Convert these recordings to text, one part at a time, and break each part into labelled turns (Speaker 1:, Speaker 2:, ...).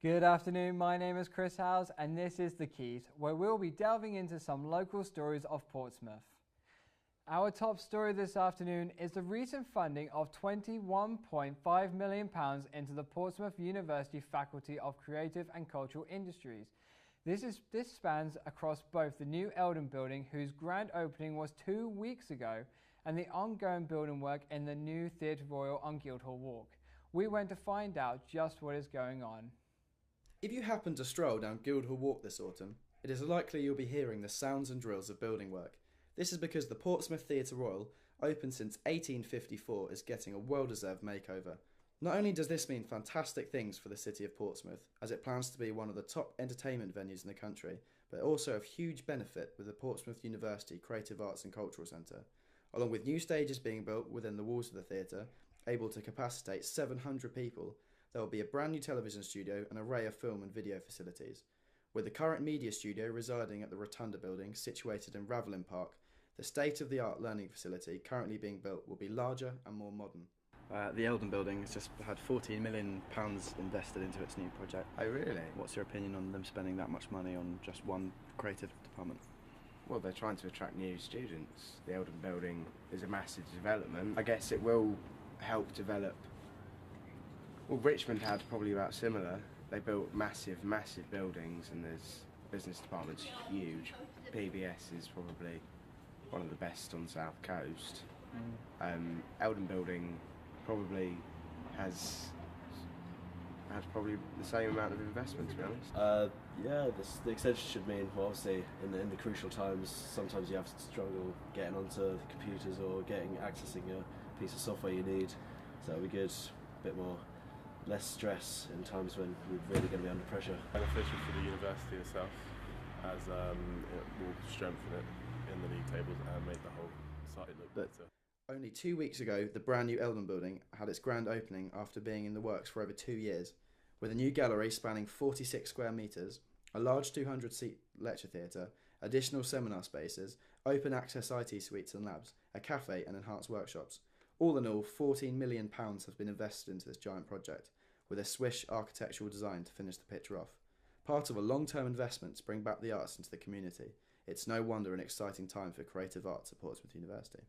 Speaker 1: Good afternoon, my name is Chris Howes and this is The Quays, where we'll be delving into some local stories of Portsmouth. Our top story this afternoon is the recent funding of £21.5 million into the Portsmouth University Faculty of Creative and Cultural Industries. This spans across both the new Eldon building, whose grand opening was 2 weeks ago, and the ongoing building work in the new Theatre Royal on Guildhall Walk. We went to find out just what is going on.
Speaker 2: If you happen to stroll down Guildhall Walk this autumn, it is likely you'll be hearing the sounds and drills of building work. This is because the Portsmouth Theatre Royal, open since 1854, is getting a well-deserved makeover. Not only does this mean fantastic things for the city of Portsmouth, as it plans to be one of the top entertainment venues in the country, but also of huge benefit with the Portsmouth University Creative Arts and Cultural Centre. Along with new stages being built within the walls of the theatre, able to capacitate 700 people, there will be a brand new television studio and an array of film and video facilities. With the current media studio residing at the Rotunda building situated in Ravelin Park, the state-of-the-art learning facility currently being built will be larger and more modern.
Speaker 3: The Eldon building has just had £14 million invested into its new project.
Speaker 4: Oh really?
Speaker 3: What's your opinion on them spending that much money on just one creative department?
Speaker 4: Well, they're trying to attract new students. The Eldon building is a massive development. I guess it will help develop. Well, Richmond had probably about similar. They built massive buildings, and there's business department's huge. PBS is probably one of the best on the South Coast. Eldon building probably has probably the same amount of investment, to be honest.
Speaker 5: The extension should mean, well, obviously in the crucial times, sometimes you have to struggle getting onto the computers or accessing a piece of software you need. So it'll be good, a bit more. Less stress in times when we're really going to be under pressure.
Speaker 6: Beneficial for the university itself, as it will strengthen it in the league tables and make the whole site look better.
Speaker 2: Only 2 weeks ago, the brand new Eldon building had its grand opening after being in the works for over 2 years, with a new gallery spanning 46 square metres, a large 200-seat lecture theatre, additional seminar spaces, open access IT suites and labs, a cafe and enhanced workshops. All in all, £14 million has been invested into this giant project, with a swish architectural design to finish the picture off. Part of a long-term investment to bring back the arts into the community, it's no wonder an exciting time for creative arts at Portsmouth University.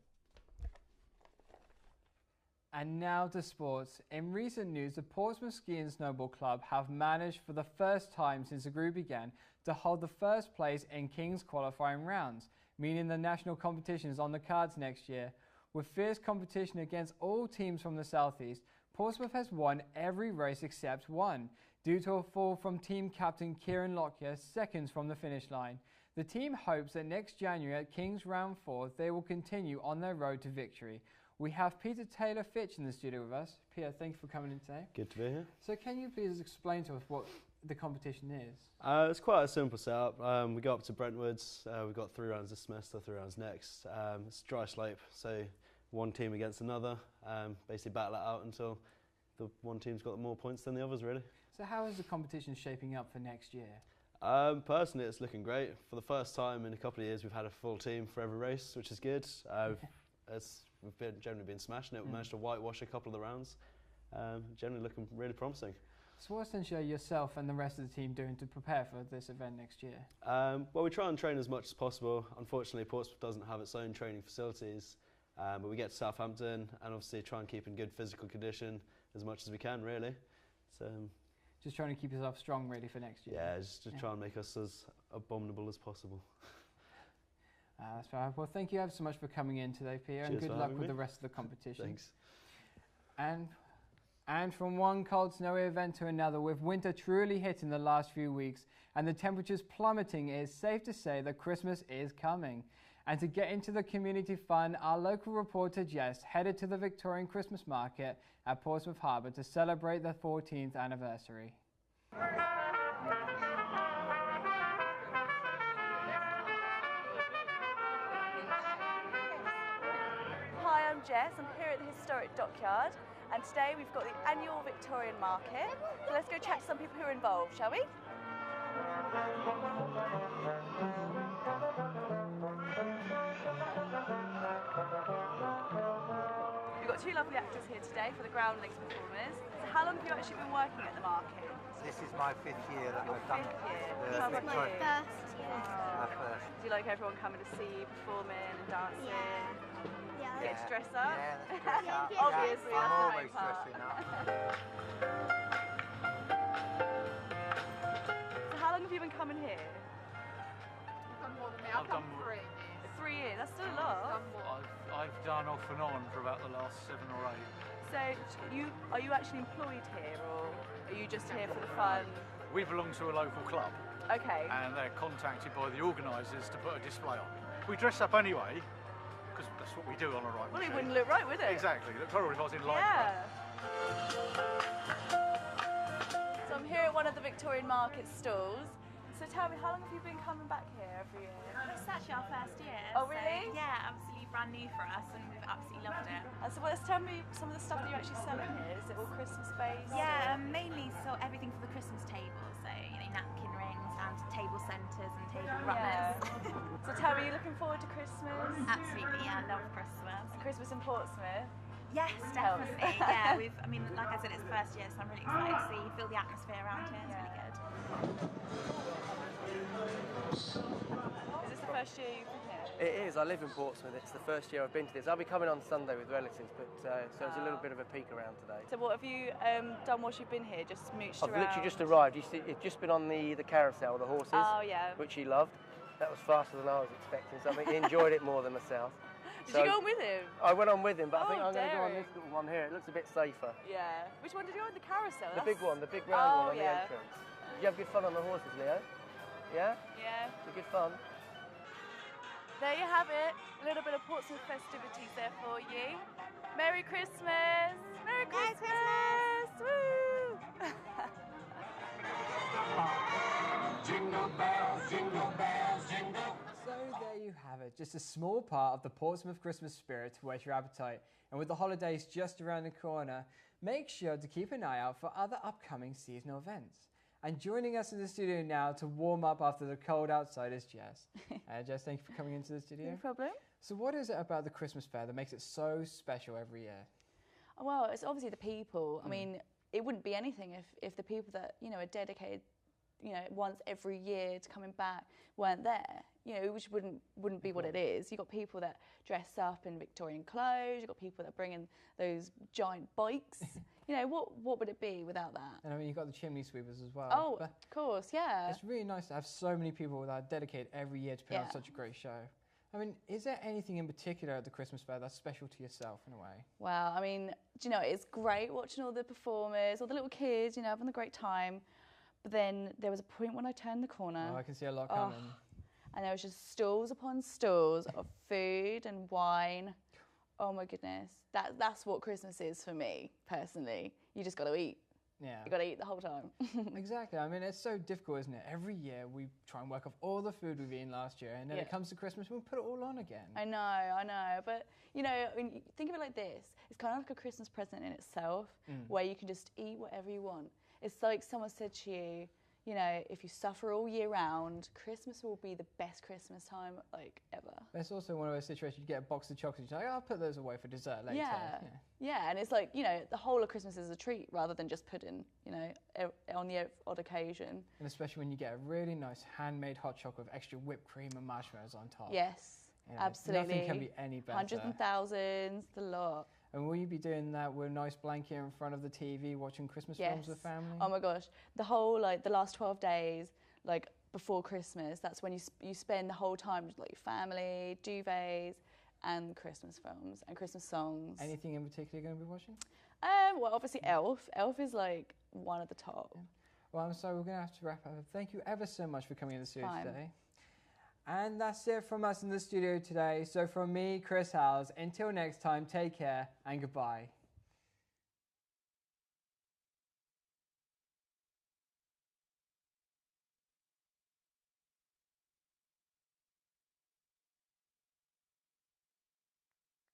Speaker 1: And now to sports. In recent news, the Portsmouth Ski and Snowboard Club have managed for the first time since the group began to hold the first place in King's qualifying rounds, meaning the national competition is on the cards next year. With fierce competition against all teams from the southeast, Portsmouth has won every race except one, due to a fall from team captain Kieran Lockyer seconds from the finish line. The team hopes that next January at King's Round 4 they will continue on their road to victory. We have Peter Taylor-Fitch in the studio with us. Peter, thank you for coming in today.
Speaker 5: Good to be here.
Speaker 1: So can you please explain to us what the competition is?
Speaker 5: It's quite a simple setup. We go up to Brentwoods. We've got 3 rounds this semester, 3 rounds next. It's dry slope, so one team against another. Basically battle it out until the one team's got more points than the others, really. So
Speaker 1: how is the competition shaping up for next year?
Speaker 5: Personally, it's looking great. For the first time in a couple of years, we've had a full team for every race, which is good. We've generally been smashing it. We managed to whitewash a couple of the rounds. Generally looking really promising.
Speaker 1: So what essentially are yourself and the rest of the team doing to prepare for this event next year?
Speaker 5: Well, we try and train as much as possible. Unfortunately, Portsmouth doesn't have its own training facilities, but we get to Southampton and obviously try and keep in good physical condition as much as we can, really. So,
Speaker 1: just trying to keep yourself strong, really, for next year?
Speaker 5: Yeah, just to try and make us as abominable as possible.
Speaker 1: That's fair. Well, thank you ever so much for coming in today, Peter, and good luck with the rest of the competition.
Speaker 5: Thanks.
Speaker 1: And from one cold, snowy event to another, with winter truly hitting the last few weeks and the temperatures plummeting, it is safe to say that Christmas is coming. And to get into the community fun, our local reporter Jess headed to the Victorian Christmas Market at Portsmouth Harbour to celebrate the 14th anniversary.
Speaker 7: Hi, I'm Jess. I'm here at the historic dockyard, and today we've got the annual Victorian Market. So let's go chat to some people who are involved, shall we? We've got got two lovely actors here today for the Groundlings performers. So how long have you actually been working at the market?
Speaker 8: This is my 5th year that I've done
Speaker 7: Fifth year.
Speaker 8: the
Speaker 7: How about
Speaker 8: Victoria.
Speaker 7: you?
Speaker 9: First year.
Speaker 8: My first.
Speaker 7: Do you like everyone coming to see you performing and dancing?
Speaker 9: Yeah.
Speaker 7: Get to dress up?
Speaker 8: Yeah, let's dress up.
Speaker 9: Yeah.
Speaker 7: Obviously,
Speaker 8: I'm
Speaker 7: that's the
Speaker 8: always
Speaker 7: main part.
Speaker 8: dressing up.
Speaker 7: So how long have you been coming here?
Speaker 10: I've done more than me. I've done 3 years.
Speaker 7: 3 years, that's still a lot.
Speaker 11: I've done off and on for about the last 7 or 8.
Speaker 7: So are you actually employed here, or are you just here for the fun?
Speaker 11: We belong to a local club,
Speaker 7: Okay.
Speaker 11: and they're contacted by the organisers to put a display on. We dress up anyway, because that's what we do on a right
Speaker 7: Well, it
Speaker 11: machine.
Speaker 7: wouldn't look right, would it?
Speaker 11: Exactly. Look, probably if I was in lycra.
Speaker 7: Yeah. So I'm here at one of the Victorian Market stalls. So tell me, how long have you been coming back here every year?
Speaker 12: It's actually our first year.
Speaker 7: Oh, really?
Speaker 12: So, yeah, absolutely brand new for us, and we've absolutely loved it.
Speaker 7: And so let's tell me some of the stuff that you're actually selling here. Is it all Christmas based?
Speaker 12: Yeah, mainly so everything for the Christmas table. So napkin rings and table centres and table runners.
Speaker 7: So tell me, are you looking forward to Christmas?
Speaker 12: Absolutely, yeah, love Christmas.
Speaker 7: Christmas in Portsmouth?
Speaker 12: Yes, definitely. Yeah, like I said, it's the first year, so I'm really excited to see, feel the atmosphere around here. It's really good.
Speaker 7: Is this the first year you've been here?
Speaker 13: It is. I live in Portsmouth. It's the first year I've been to this. I'll be coming on Sunday with relatives, but so it's a little bit of a peek around today.
Speaker 7: So what have you done whilst you've been here? Just mooched
Speaker 13: I've
Speaker 7: around?
Speaker 13: literally just arrived. You've just been on the carousel, the horses,
Speaker 7: Oh, yeah.
Speaker 13: which he loved. That was faster than I was expecting, so I think he enjoyed it more than myself.
Speaker 7: Did you go on with him?
Speaker 13: I went on with him, but I think
Speaker 7: Oh,
Speaker 13: I'm going to go on
Speaker 7: daring.
Speaker 13: this little one here. It looks a bit safer.
Speaker 7: Yeah. Which one did you go on? The carousel?
Speaker 13: The big one, the big round
Speaker 7: Oh,
Speaker 13: one on
Speaker 7: yeah.
Speaker 13: the entrance. Did you have good fun on the horses, Leo? Yeah?
Speaker 7: Yeah.
Speaker 13: Was it good fun?
Speaker 7: There you have it. A little bit of Portsmouth festivities there for you. Merry Christmas! Merry Christmas! Woo!
Speaker 14: Jingle bells, jingle bells, jingle.
Speaker 1: So there you have it, just a small part of the Portsmouth Christmas spirit to whet your appetite. And with the holidays just around the corner, make sure to keep an eye out for other upcoming seasonal events. And joining us in the studio now to warm up after the cold outside is Jess. Jess, thank you for coming into the studio.
Speaker 7: No problem.
Speaker 1: So what is it about the Christmas fair that makes it so special every year?
Speaker 7: Well, it's obviously the people. I mean, it wouldn't be anything if the people that, are dedicated, once every year to coming back weren't there. Which wouldn't be what it is. You've got people that dress up in Victorian clothes, you've got people that bring in those giant bikes. What would it be without that?
Speaker 1: And I mean, you've got the chimney sweepers as well.
Speaker 7: Oh,
Speaker 1: but
Speaker 7: of course, yeah.
Speaker 1: it's really nice to have so many people that are dedicated every year to put on such a great show. I mean, is there anything in particular at the Christmas fair that's special to yourself in a way?
Speaker 7: Well, I mean, it's great watching all the performers, all the little kids, having a great time. But then there was a point when I turned the corner.
Speaker 1: Oh, I can see a lot coming.
Speaker 7: And there was just stalls upon stalls of food and wine. Oh my goodness. That's what Christmas is for me, personally. You just got to eat.
Speaker 1: Yeah.
Speaker 7: You got to eat the whole time.
Speaker 1: Exactly. I mean, it's so difficult, isn't it? Every year we try and work off all the food we've eaten last year, and then it comes to Christmas, we'll put it all on again.
Speaker 7: I know. But, I mean, think of it like this. It's kind of like a Christmas present in itself, where you can just eat whatever you want. It's like someone said to you, if you suffer all year round, Christmas will be the best Christmas time, ever.
Speaker 1: It's also one of those situations, you get a box of chocolates, you're like, I'll put those away for dessert later.
Speaker 7: Yeah, and it's like, the whole of Christmas is a treat rather than just pudding, on the odd occasion.
Speaker 1: And especially when you get a really nice handmade hot chocolate with extra whipped cream and marshmallows on top.
Speaker 7: Yes, absolutely.
Speaker 1: Nothing can be any better.
Speaker 7: Hundreds and thousands, the lot.
Speaker 1: And will you be doing that with a nice blanket in front of the TV, watching Christmas films with family?
Speaker 7: Oh my gosh, the whole the last 12 days, before Christmas, that's when you spend the whole time with family, duvets, and Christmas films and Christmas songs.
Speaker 1: Anything in particular you're going to be watching?
Speaker 7: Well, obviously Elf. Elf is one at the top.
Speaker 1: Yeah. Well, I'm sorry, we're going to have to wrap up. Thank you ever so much for coming in the studio today. And that's it from us in the studio today. So from me, Chris Howes, until next time, take care and goodbye.